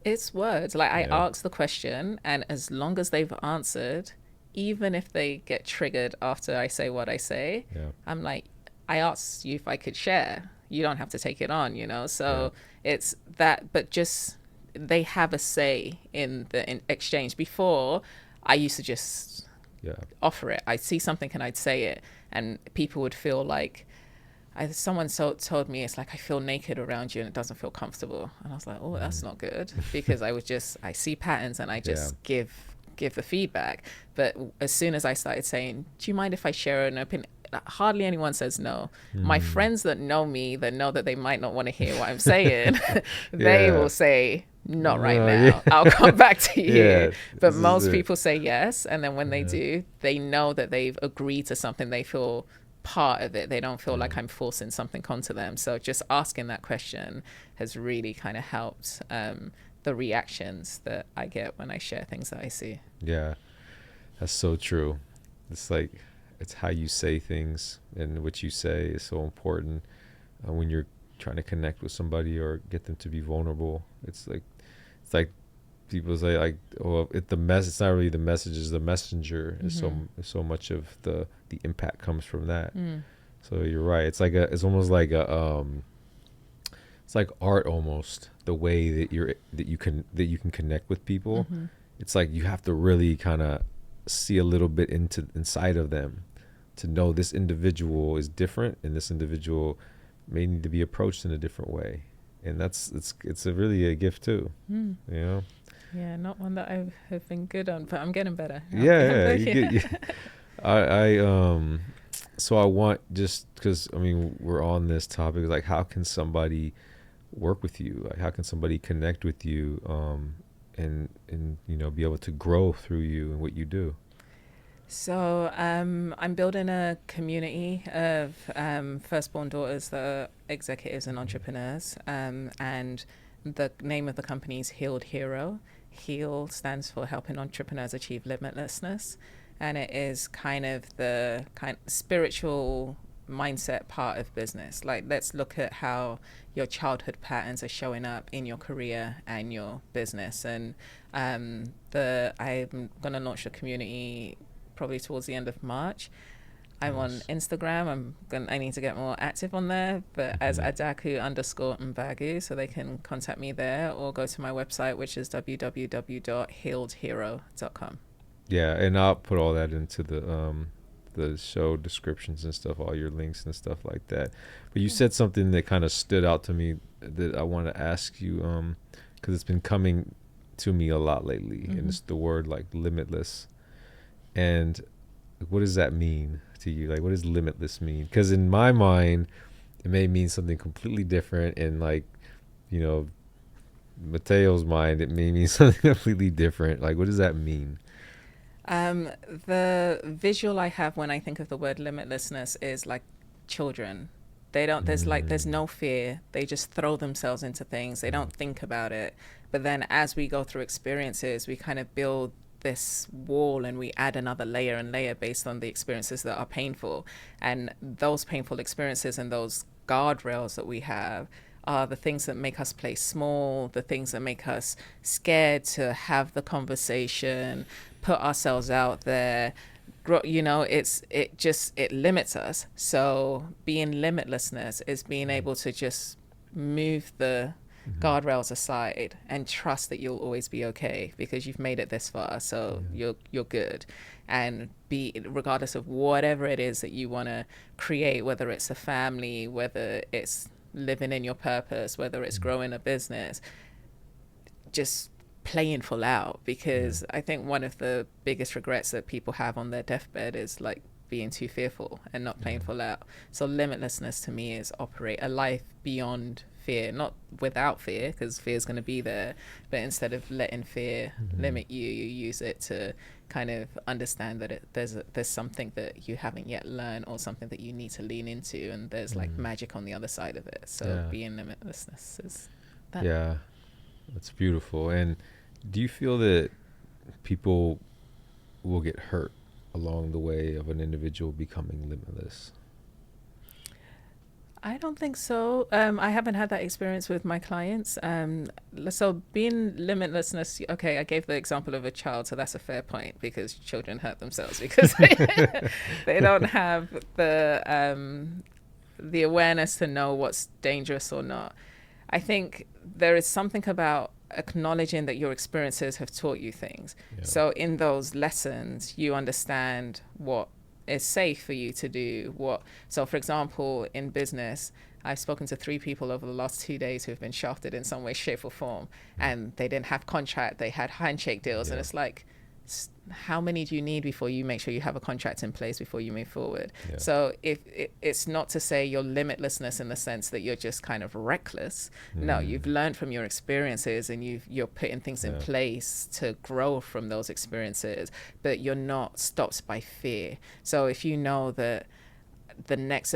It's words. Like, I ask the question, and as long as they've answered, even if they get triggered after I say what I say, I'm like, I asked you if I could share. You don't have to take it on, you know? So it's that, but just they have a say in the exchange. Before, I used to just offer it. I'd see something and I'd say it, and people would feel like, someone told me, it's like, I feel naked around you and it doesn't feel comfortable. And I was like, oh, that's not good, because I see patterns and I just give the feedback. But as soon as I started saying, do you mind if I share an opinion? Hardly anyone says no. My friends that know me, that know that they might not want to hear what I'm saying, they will say, not right now. I'll come back to you. But most people say yes. And then when they do, they know that they've agreed to something. They feel part of it. They don't feel like I'm forcing something onto them. So just asking that question has really kind of helped the reactions that I get when I share things that I see. Yeah, that's so true. It's like, it's how you say things, and what you say is so important when you're trying to connect with somebody or get them to be vulnerable. It's like people say, like, oh, it's not really the message, is the messenger. Is so much of the impact comes from that. So you're right. It's like it's almost like it's like art almost, the way that you can connect with people. It's like you have to really kind of see a little bit inside of them to know this individual is different, and this individual may need to be approached in a different way. And it's really a gift too, you know? Yeah, not one that I have been good on, but I'm getting better. So I want, just because, I mean, we're on this topic, like, how can somebody work with you? Like, how can somebody connect with you, and you know, be able to grow through you and what you do? So I'm building a community of firstborn daughters that are executives and entrepreneurs, and the name of the company is Healed Hero. HEAL stands for Helping Entrepreneurs Achieve Limitlessness, and it is kind of the spiritual mindset part of business. Like, let's look at how your childhood patterns are showing up in your career and your business. And I'm going to launch a community probably towards the end of March. I'm on Instagram. I need to get more active on there, but as Adaku_Mbagwu, so they can contact me there, or go to my website, which is www.healedhero.com. Yeah, and I'll put all that into the show descriptions and stuff, all your links and stuff like that. But you said something that kind of stood out to me that I want to ask you, because it's been coming to me a lot lately, and it's the word, like, limitless. And what does that mean to you? Like, what does limitless mean? Because in my mind, it may mean something completely different. And, like, you know, Mateo's mind, it may mean something completely different. Like, what does that mean? The visual I have when I think of the word limitlessness is like children. They don't, there's no fear. They just throw themselves into things. They don't think about it. But then as we go through experiences, we kind of build this wall, and we add another layer and layer based on the experiences that are painful. And those painful experiences and those guardrails that we have are the things that make us play small, the things that make us scared to have the conversation, put ourselves out there. You know, it limits us. So being limitlessness is being able to just move the guardrails aside and trust that you'll always be okay, because you've made it this far, so you're good. And be, regardless of whatever it is that you want to create, whether it's a family, whether it's living in your purpose, whether it's growing a business, just playing full out, because I think one of the biggest regrets that people have on their deathbed is like being too fearful and not playing full out. So limitlessness to me is operate a life beyond fear, not without fear, because fear is going to be there, but instead of letting fear limit you, you use it to kind of understand that there's something that you haven't yet learned, or something that you need to lean into, and there's like magic on the other side of it. So being limitlessness is that. Yeah, that's beautiful. And do you feel that people will get hurt along the way of an individual becoming limitless? I don't think so. I haven't had that experience with my clients. So being limitlessness, okay, I gave the example of a child, so that's a fair point, because children hurt themselves because they don't have the awareness to know what's dangerous or not. I think there is something about acknowledging that your experiences have taught you things. Yeah. So in those lessons, you understand what is safe for you to do. So for example, in business, I've spoken to 3 people over the last 2 days who have been shafted in some way, shape or form, and they didn't have contract, they had handshake deals. And it's like, how many do you need before you make sure you have a contract in place before you move forward? So if it's not to say you're limitlessness in the sense that you're just kind of reckless. No, you've learned from your experiences, and you're putting things in place to grow from those experiences, but you're not stopped by fear. So if you know that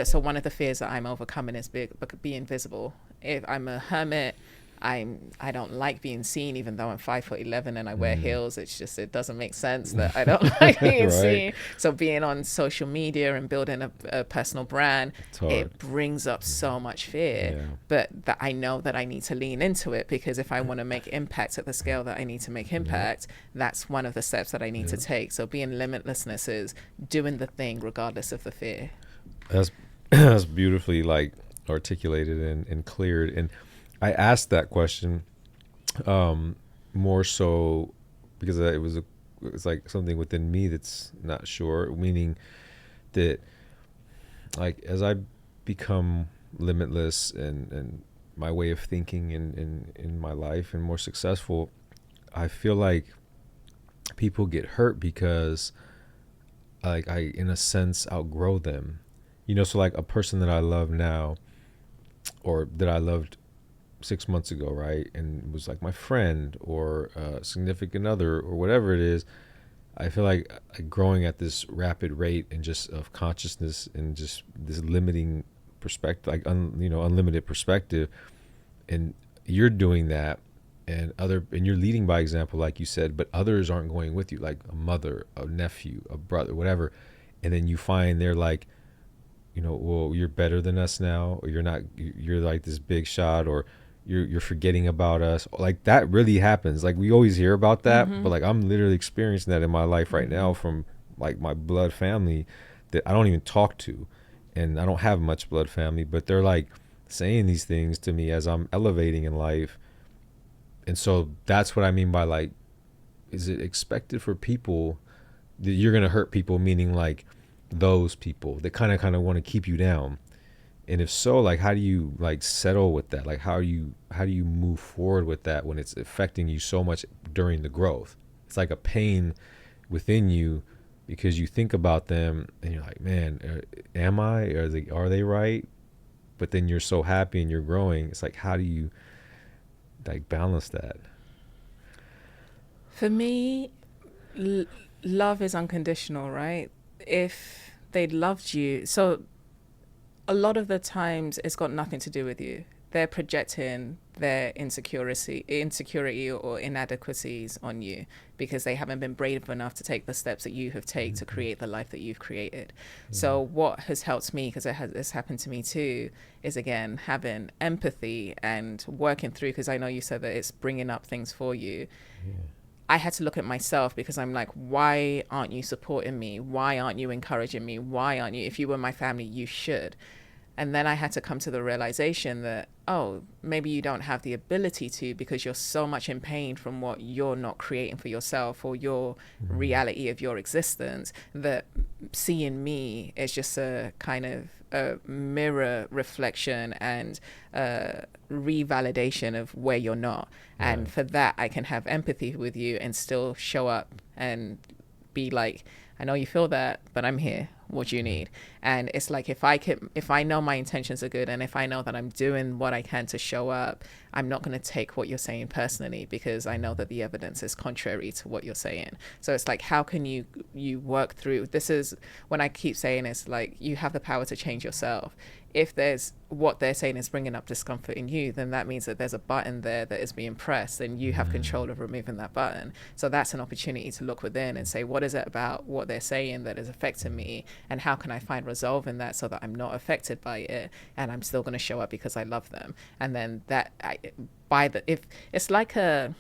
so one of the fears that I'm overcoming is being visible. If I'm a hermit, I don't like being seen, even though I'm 5'11" and I wear heels. It's just, it doesn't make sense that I don't like being seen. So being on social media and building a personal brand, it brings up so much fear. But that I know that I need to lean into it, because if I want to make impact at the scale that I need to make impact, that's one of the steps that I need to take. So being limitlessness is doing the thing regardless of the fear. That's beautifully like articulated and cleared. And I asked that question more so because it's like something within me that's not sure, meaning that like as I become limitless and my way of thinking in my life and more successful, I feel like people get hurt because like I in a sense outgrow them. So like a person that I love now, or that I loved 6 months ago, right, and was like my friend or significant other or whatever it is, I feel like growing at this rapid rate and just of consciousness and just this limiting perspective, like unlimited perspective, and you're doing that, and you're leading by example, like you said, but others aren't going with you, like a mother, a nephew, a brother, whatever, and then you find they're like, well, you're better than us now, or you're not, you're like this big shot, or you're forgetting about us. Like that really happens. Like we always hear about that, but like I'm literally experiencing that in my life right now from like my blood family that I don't even talk to, and I don't have much blood family, but they're like saying these things to me as I'm elevating in life. And so that's what I mean by like, is it expected for people that you're going to hurt people, meaning like those people that kind of want to keep you down? And if so, like how do you like settle with that? Like how do you move forward with that when it's affecting you so much during the growth? It's like a pain within you because you think about them and you're like, man, am I? Are they right? But then you're so happy and you're growing. It's like, how do you like balance that? For me, love is unconditional, right? If they'd loved you, so a lot of the times it's got nothing to do with you. They're projecting their insecurity or inadequacies on you because they haven't been brave enough to take the steps that you have taken to create the life that you've created. So what has helped me, because it's happened to me too, is again having empathy and working through, because I know you said that it's bringing up things for you. I had to look at myself, because I'm like, why aren't you supporting me? Why aren't you encouraging me? Why aren't you? If you were my family, you should. And then I had to come to the realization that, oh, maybe you don't have the ability to, because you're so much in pain from what you're not creating for yourself or your reality of your existence, that seeing me is just a kind of a mirror reflection and revalidation of where you're not. Yeah. And for that, I can have empathy with you and still show up and be like, I know you feel that, but I'm here. What do you need? And it's like, if I know my intentions are good, and if I know that I'm doing what I can to show up, I'm not going to take what you're saying personally, because I know that the evidence is contrary to what you're saying. So it's like, how can you work through this? Is when I keep saying, it's like, you have the power to change yourself. If there's what they're saying is bringing up discomfort in you, then that means that there's a button there that is being pressed, and you have control of removing that button. So that's an opportunity to look within and say, what is it about what they're saying that is affecting me, and how can I find resolve in that so that I'm not affected by it, and I'm still going to show up because I love them. And then if it's like a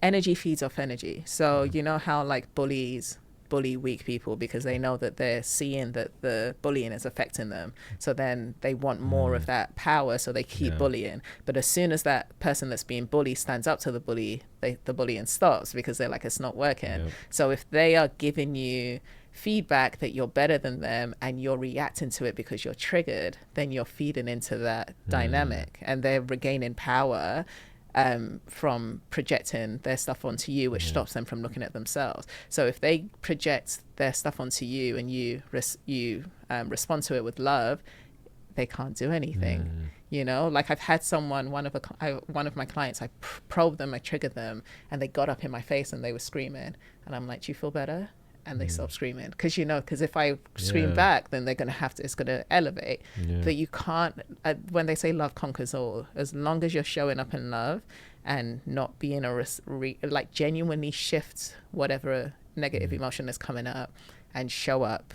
energy feeds off energy. So you know how like bullies bully weak people because they know that they're seeing that the bullying is affecting them, so then they want more of that power, so they keep bullying. But as soon as that person that's being bullied stands up to the bully, the bullying stops, because they're like, it's not working. So if they are giving you feedback that you're better than them and you're reacting to it because you're triggered, then you're feeding into that dynamic, and they're regaining power from projecting their stuff onto you, which stops them from looking at themselves. So if they project their stuff onto you and you respond to it with love, they can't do anything. You know, like I've had someone, one of my clients, I probed them, I triggered them, and they got up in my face and they were screaming, and I'm like, do you feel better? And they stop screaming, because if I scream back, then they're going to it's going to elevate. But you can't, when they say love conquers all, as long as you're showing up in love and not being like genuinely shift whatever negative emotion is coming up and show up,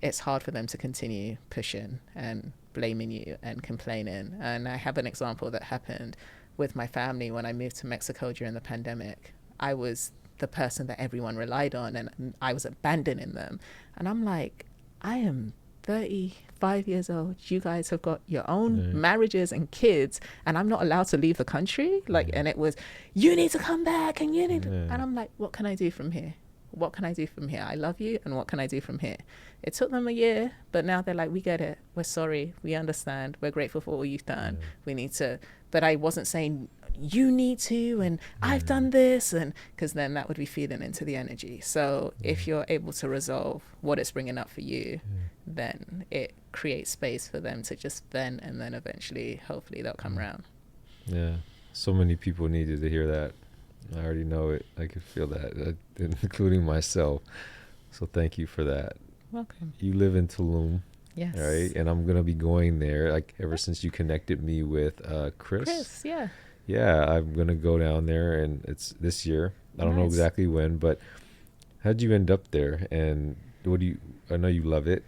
it's hard for them to continue pushing and blaming you and complaining. And I have an example that happened with my family when I moved to Mexico during the pandemic. I was the person that everyone relied on, and I was abandoning them. And I'm like, I am 35 years old. You guys have got your own marriages and kids, and I'm not allowed to leave the country. Like, and it was, you need to come back, and you need to, and I'm like, what can I do from here? What can I do from here? I love you, and what can I do from here? It took them a year, but now they're like, we get it. We're sorry. We understand. We're grateful for all you've done. We need to, but I wasn't saying, you need to, and I've done this, and because then that would be feeding into the energy. So if you're able to resolve what it's bringing up for you, then it creates space for them to just vent, and then eventually, hopefully, they'll come around. Yeah, so many people needed to hear that. I already know it. I could feel that, including myself. So thank you for that. Welcome. You live in Tulum. Yes. Right, and I'm gonna be going there. Like ever since you connected me with Chris. Chris, yeah. Yeah, I'm going to go down there, and it's this year. I don't know exactly when, but how'd you end up there? And I know you love it,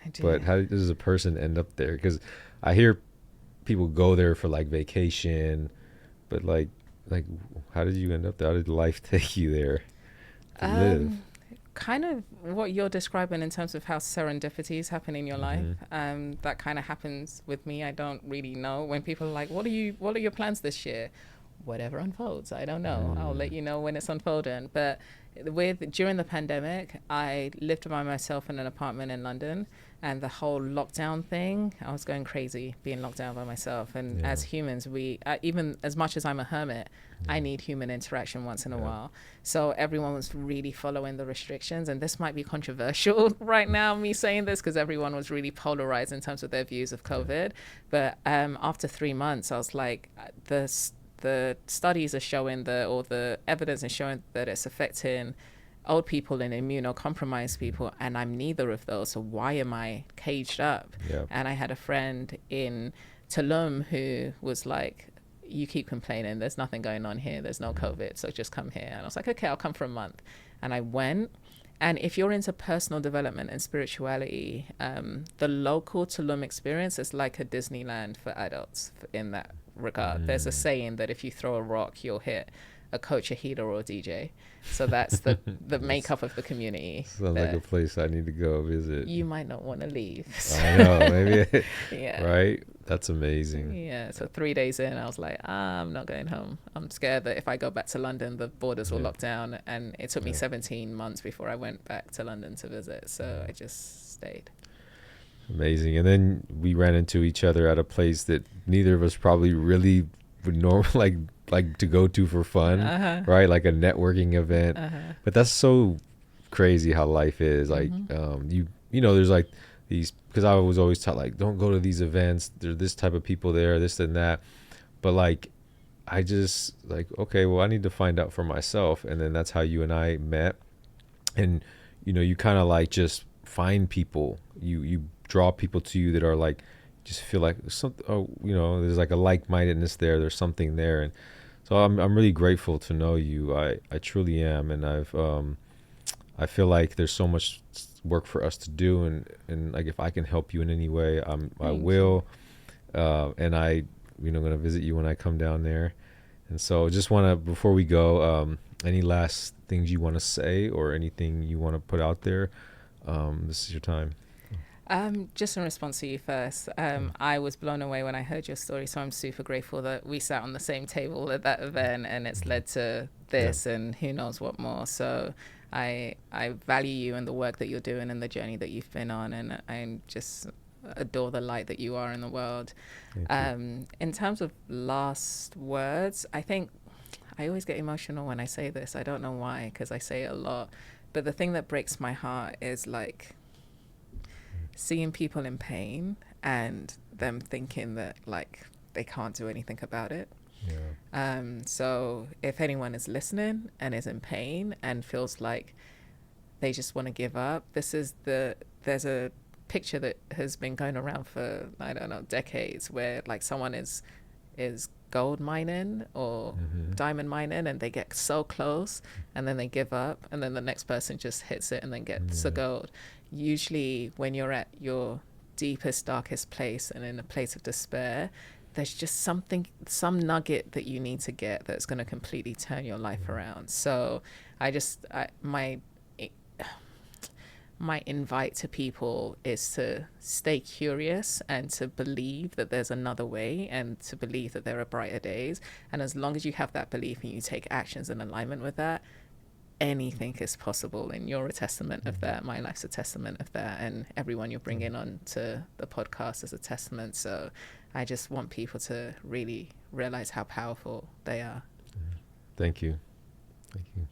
I do. But how does a person end up there? Because I hear people go there for like vacation, but like how did you end up there? How did life take you there to live? Kind of what you're describing in terms of how serendipities happen in your life. That kind of happens with me. I don't really know. When people are like, what are your plans this year? Whatever unfolds. I don't know. I'll let you know when it's unfolding. But during the pandemic, I lived by myself in an apartment in London, and the whole lockdown thing, I was going crazy being locked down by myself. And as humans, we even as much as I'm a hermit, I need human interaction once in a while. So everyone was really following the restrictions, and this might be controversial right now, me saying this, because everyone was really polarized in terms of their views of COVID. But after 3 months, I was like, the studies are showing or the evidence is showing that it's affecting old people and immunocompromised people, and I'm neither of those. So why am I caged up? And I had a friend in Tulum who was like, you keep complaining, there's nothing going on here, there's no COVID, so just come here. And I was like, okay, I'll come for a month. And I went. And if you're into personal development and spirituality, the local Tulum experience is like a Disneyland for adults in that regard. There's a saying that if you throw a rock, you'll hit a coach, a healer, or a DJ. So that's the makeup of the community. Sounds like a place I need to go visit. You might not want to leave. I know, maybe. Yeah. Right? That's amazing. Yeah. So 3 days in, I was like, I'm not going home. I'm scared that if I go back to London, the borders will lock down. And it took me 17 months before I went back to London to visit. So I just stayed. Amazing. And then we ran into each other at a place that neither of us probably really would normal like to go to for fun, Uh-huh. right? Like a networking event. Uh-huh. But that's so crazy how life is. Like you know, there's like these, because I was always taught like don't go to these events. There's this type of people there, this and that. But like I just like, okay, well I need to find out for myself. And then that's how you and I met. And you know, you kind of like just find people. You draw people to you that are like, just feel like something. Oh, you know, there's like a like-mindedness there. There's something there, and so I'm really grateful to know you. I truly am, and I feel like there's so much work for us to do, and like if I can help you in any way, I Thank you. will. And I, you know, gonna visit you when I come down there. And so just want to, before we go, any last things you want to say or anything you want to put out there? This is your time. Just in response to you first, I was blown away when I heard your story. So I'm super grateful that we sat on the same table at that event, and it's led to this and who knows what more. So I value you and the work that you're doing and the journey that you've been on, and I just adore the light that you are in the world. In terms of last words, I think I always get emotional when I say this. I don't know why, because I say it a lot. But the thing that breaks my heart is like seeing people in pain and them thinking that like they can't do anything about it. So if anyone is listening and is in pain and feels like they just want to give up, there's a picture that has been going around for, I don't know, decades, where like someone is gold mining or diamond mining, and they get so close and then they give up, and then the next person just hits it and then gets the gold. Usually when you're at your deepest, darkest place and in a place of despair, there's just some nugget that you need to get that's going to completely turn your life around. So my invite to people is to stay curious and to believe that there's another way, and to believe that there are brighter days. And as long as you have that belief and you take actions in alignment with that, anything is possible. And you're a testament of that. My life's a testament of that. And everyone you're bringing on to the podcast is a testament. So I just want people to really realize how powerful they are. Thank you. Thank you.